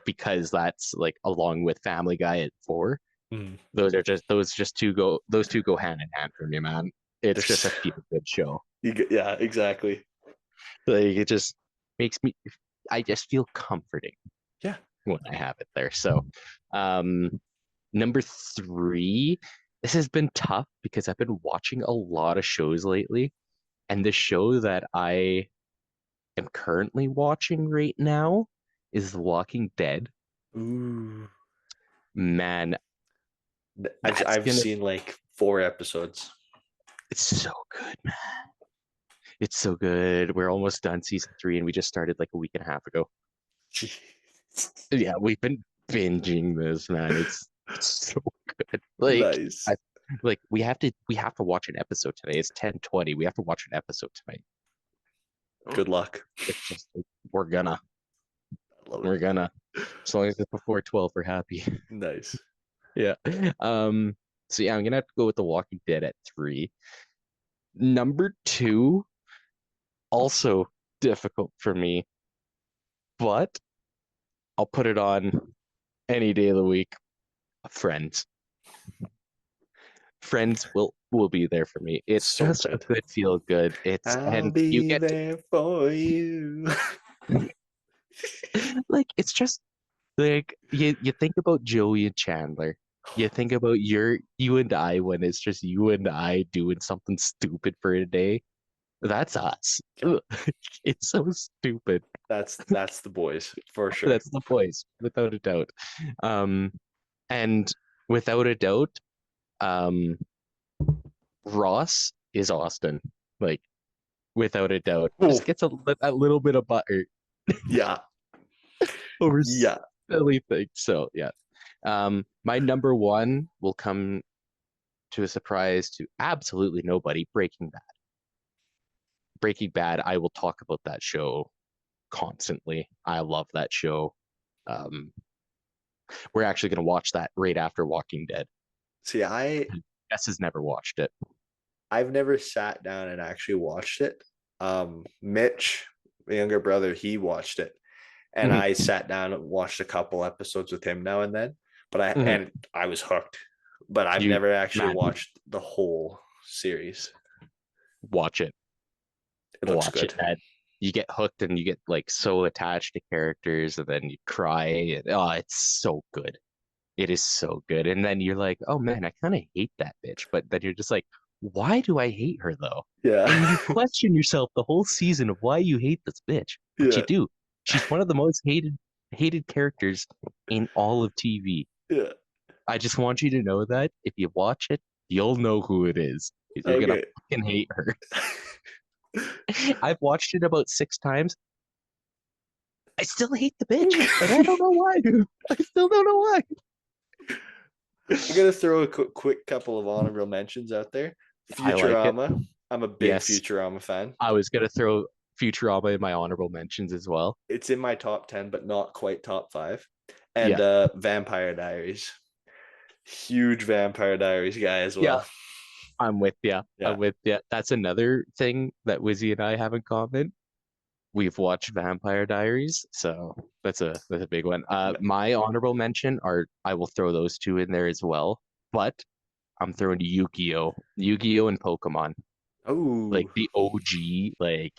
because that's like along with Family Guy at 4. Mm. Those two go hand in hand for me, man. It's just a There's, feel good show. yeah, exactly. Like it just makes me I just feel comforting Yeah. when I have it there. So, um, number 3, this has been tough because I've been watching a lot of shows lately, and the show that I am currently watching right now is The Walking Dead. Ooh. Man, that's I've gonna seen like 4 episodes. it's so good, man. It's so good. We're almost done season 3, and we just started like a week and a half ago. Jeez. Yeah, we've been binging this, man. It's so good. Nice. Like we have to watch an episode today. It's 10:20. We have to watch an episode tonight. Good luck. It's just like, we're gonna I love we're it. gonna as long as it's before 12, we're happy. Nice. Yeah. Um so yeah, I'm gonna have to go with The Walking Dead at 3. Number 2, also difficult for me, but I'll put it on any day of the week. Friends. Friends will be there for me. It's So just a good. good feel good. It's I'll and you be get to, there for you. like it's just like you think about Joey and Chandler. You think about you and I when it's just you and I doing something stupid for a day. That's us. Yeah, Ugh. It's so stupid. that's the boys for sure. That's the voice, without a doubt. Um, and without a doubt, um, Ross is Austin. Like without a doubt, Oh, just gets a little bit of butter yeah, over yeah. silly things. So yeah, my number 1 will come to a surprise to absolutely nobody. Breaking Bad. Breaking Bad. I will talk about that show constantly. I love that show. Um, we're actually going to watch that right after Walking Dead. See, Jess has never watched it. I've never sat down and actually watched it. Mitch, my younger brother, he watched it, and Mhm, I sat down and watched a couple episodes with him now and then. But mhm. I was hooked. But I've You never actually man, watched the whole series. watch it. It looks Watch it, good. man. You get hooked and you get like so attached to characters, and then you cry. And, oh, it's so good. It is so good. And then you're like, oh man, I kind of hate that bitch. But then you're just like, why do I hate her though? Yeah. And you question yourself the whole season of why you hate this bitch, but you Yeah. do. She's one of the most hated characters in all of TV. Yeah. I just want you to know that if you watch it, you'll know who it is. You're gonna Okay. fucking hate her. I've watched it about 6 times. I still hate the bitch, and I don't know why. I still don't know why. I gotta throw a quick couple of honorable mentions out there. I like it. Futurama. I'm a big Yes, Futurama fan. I was gonna throw Futurama in my honorable mentions as well. It's in my top 10, but not quite top five. And Yeah, Vampire Diaries. Huge Vampire Diaries guy as yeah, well. I'm with you. Yeah, I'm with you. That's another thing that Wizzy and I have in common. We've watched Vampire Diaries, so that's a big one. My honorable mention are I will throw those two in there as well, but I'm throwing Yu-Gi-Oh and Pokemon, like oh the OG. Like,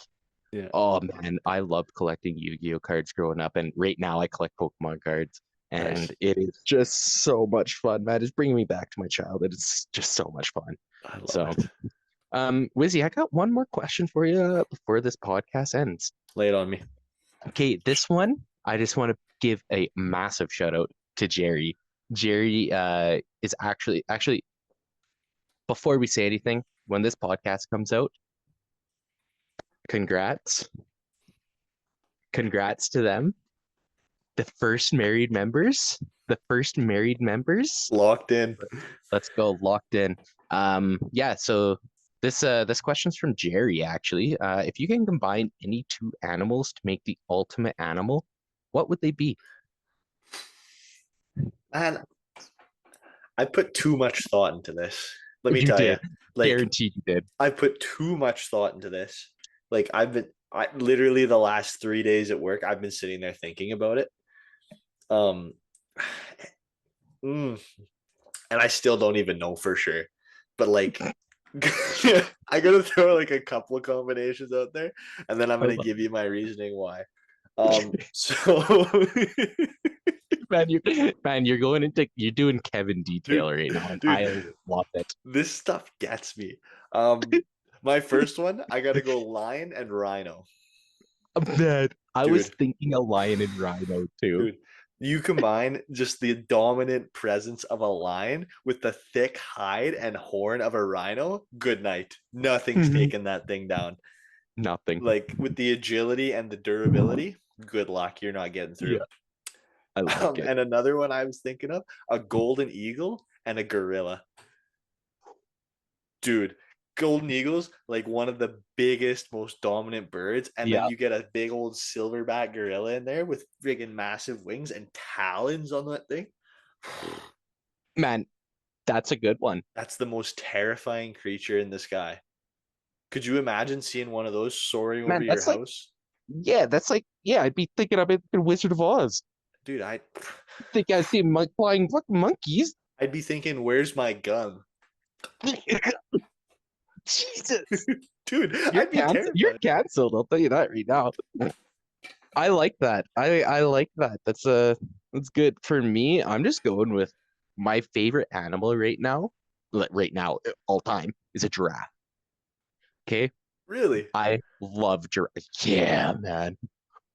yeah, oh man, I loved collecting Yu-Gi-Oh cards growing up, and right now I collect Pokemon cards, nice. and it is just so much fun, man. It's bringing me back to my childhood. It's just so much fun. I love So, it. Wizzy, I got one more question for you before this podcast ends. Lay it on me. Okay, this one, I just want to give a massive shout out to Jerry. Jerry is actually before we say anything, when this podcast comes out, congrats. Congrats to them. The first married members. The first married members. Locked in. Let's go locked in. Yeah, so this question's from Jerry actually. If you can combine any two animals to make the ultimate animal, what would they be? Man, I put too much thought into this. Let me You tell you. did. Like, Guaranteed you did. I put too much thought into this. Like, I literally the last 3 days at work, I've been sitting there thinking about it. Um, mm, and I still don't even know for sure. But like, I gotta throw like a couple of combinations out there, and then I'm I gonna love give you my reasoning why. So Man, you're going into you're doing Kevin detail dude, right now, and dude, I love it. this stuff gets me. My first one, I gotta go lion and rhino, Man, I was dude. thinking a lion and rhino too. Dude, you combine just the dominant presence of a lion with the thick hide and horn of a rhino. Good night. Nothing's Mhm. taking that thing down. Nothing. Like with the agility and the durability, good luck. You're not getting through. Yeah, I like it. And another one I was thinking of, a golden eagle and a gorilla. Dude, golden eagles, like one of the biggest, most dominant birds. And then Yeah, you get a big old silverback gorilla in there with friggin' massive wings and talons on that thing. man, that's a good one. That's the most terrifying creature in the sky. Could you imagine seeing one of those soaring over Man, your that's like house? yeah, I'd be thinking I'm in the Wizard of Oz. Dude, I Think I see flying fucking monkeys. I'd be thinking, where's my gun? Jesus, Dude, you're I'd be canceled. You're terrified. canceled. I'll tell you that right now. I like that. I like that. That's good for me. I'm just going with my favorite animal right now. Right now, all time is a giraffe. Okay, Really? I love giraffe. Yeah, man.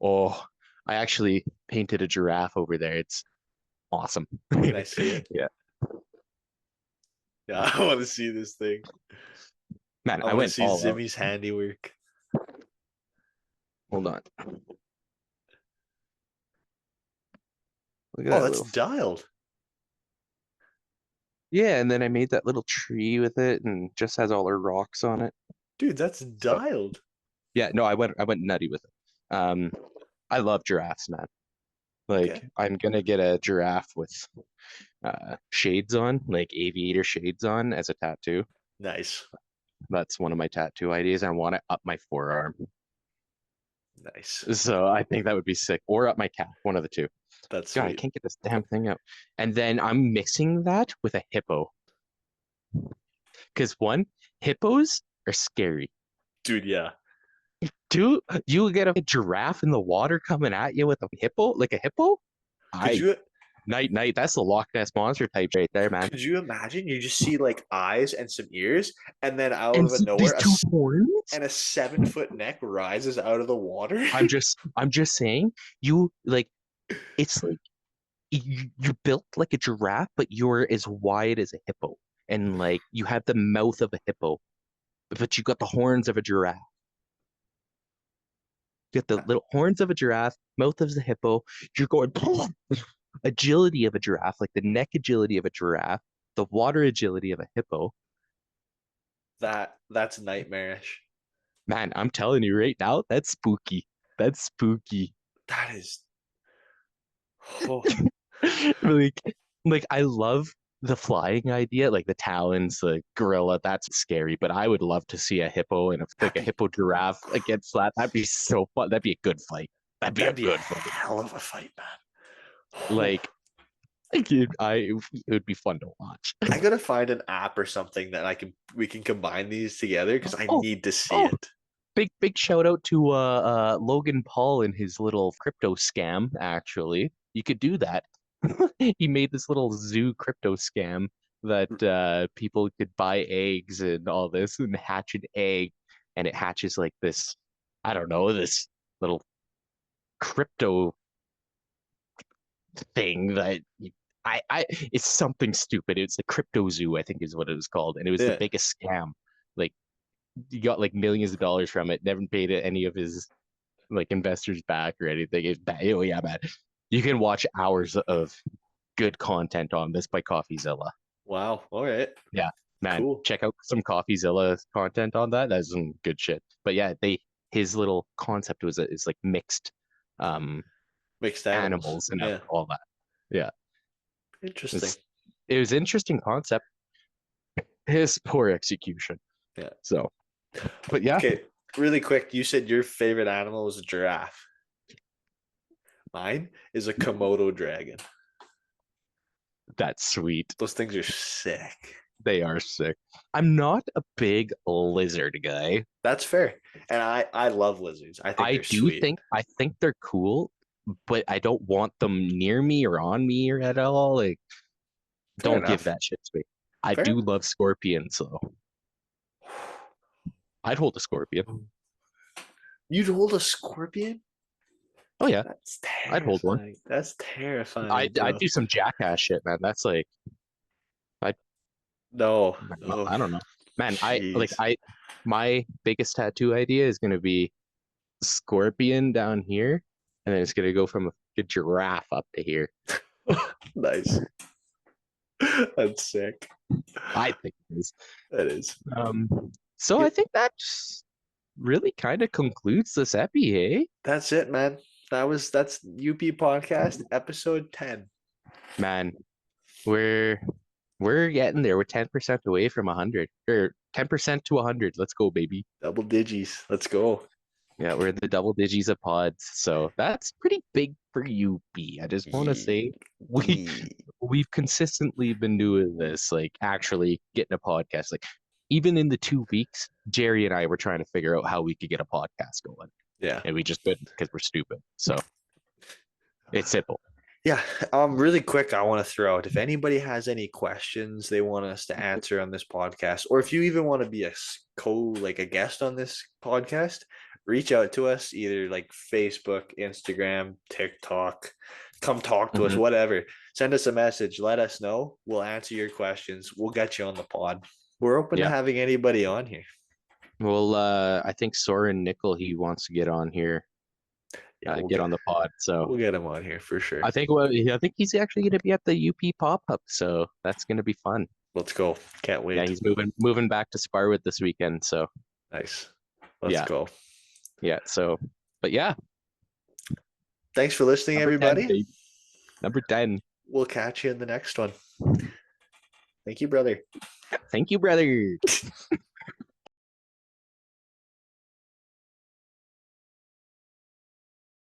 Oh, I actually painted a giraffe over there. It's awesome. Can I see it? Yeah, Yeah, I want to see this thing. man. I I want to went see all out. Zimmy's handiwork. Hold on. Look at Oh, that that's little. dialed. Yeah, and then I made that little tree with it, and just has all her rocks on it. Dude, that's So dialed. yeah, no, I went nutty with it. I love giraffes, man. Like Okay. I'm gonna get a giraffe with shades on, like aviator shades on as a tattoo. Nice. That's one of my tattoo ideas. I want it up my forearm. Nice. So I think that would be sick. Or up my calf, one of the two. That's God, I sweet. can't get this damn thing out. And then I'm mixing that with a hippo. Because one, hippos are scary. Dude, yeah. Two, you get a giraffe in the water coming at you with a hippo, like a hippo. Could I you Night night. That's the Loch Ness monster type right there, man. Could you imagine? You just see like eyes and some ears, and then out And of these nowhere, two horns. and a 7 foot neck rises out of the water. I'm just saying, you like it's like you're built like a giraffe, but you're as wide as a hippo, and like you have the mouth of a hippo, but you got the horns of a giraffe. You got the little horns of a giraffe, mouth of a hippo. You're going agility of a giraffe, like the neck agility of a giraffe, the water agility of a hippo. That's nightmarish. Man, I'm telling you right now, that's spooky. That's spooky. That is. Oh, like like I love the flying idea, like the talons, the gorilla, that's scary, but I would love to see a hippo and that'd like a be hippo giraffe against that. That'd be so fun. That'd be a good fight. That'd be a that'd be a good fight. hell of a fight, man. Oh, Like it would be fun to watch. I gotta find an app or something that I can we can combine these together because I Oh, need to see oh, it. big shout out to Logan Paul and his little crypto scam, actually. You could do that. He made this little zoo crypto scam that people could buy eggs and all this and hatch an egg, and it hatches like this, I don't know, this little crypto thing that it's something stupid. It's the crypto zoo, I think is what it was called, and it was the Yeah. biggest scam. Like he got like millions of dollars from it, never paid any of his like investors back or anything. It's bad. Oh yeah, man. You can watch hours of good content on this by CoffeeZilla. Wow. All right. Yeah, man, Cool. check out some CoffeeZilla content on that. That's some good shit. But yeah, they his little concept was is like mixed um Mixed animals. animals and Yeah. all that. Yeah, Interesting. it's it was interesting concept. His poor execution. Yeah. So, but yeah, Okay. Really quick, you said your favorite animal was a giraffe. Mine is a Komodo dragon. that's sweet. Those things are sick. They are sick. I'm not a big lizard guy. That's fair. And I love lizards. I think they're sweet. I think they're cool, but I don't want them near me or on me or at all. Like, Fair don't give enough. that shit to me. I Fair do enough. love scorpions, though. I'd hold a scorpion. You'd hold a scorpion? Oh yeah, That's I'd hold one. terrifying. That's terrifying, I'd bro. do some jackass shit, man. That's like I No. I Oh, don't know, man. jeez. My biggest tattoo idea is gonna be scorpion down here, and then it's gonna go from a giraffe up to here. Nice. That's sick. I think it is. That is. Um, so I Yep. think that really kind of concludes this epi, hey? That's it, man. That's UP Podcast episode 10. Man, we're we're getting there. We're 10% away from 100 or 10% to 100. Let's go, baby. Double digits. Let's go. Yeah, we're in the double digits of pods. So that's pretty big for UP. I just want to say we Yee. we've consistently been doing this, like actually getting a podcast. Like even in the 2 weeks, Jerry and I were trying to figure out how we could get a podcast going, Yeah. and we just couldn't because we're stupid. So it's simple. Yeah. Really quick, I want to throw out if anybody has any questions they want us to answer on this podcast, or if you even want to be like a guest on this podcast, reach out to us either like Facebook, Instagram, TikTok. Come talk to us, Mhm. whatever. Send us a message. Let us know. We'll answer your questions. We'll get you on the pod. We're open to Yeah. having anybody on here. Well, I think Soren Nickel he wants to get on here, Yeah, get on the pod. So we'll get him on here for sure. I think he's actually going to be at the UP pop up. So that's going to be fun. Let's go. Can't Yeah, wait. he's moving back to Sparwood this weekend. So Nice. Let's yeah, go. yeah. So, but yeah, Thanks for listening, number 10, everybody. baby. Number 10. We'll catch you in the next one. Thank you, brother. Thank you, brother.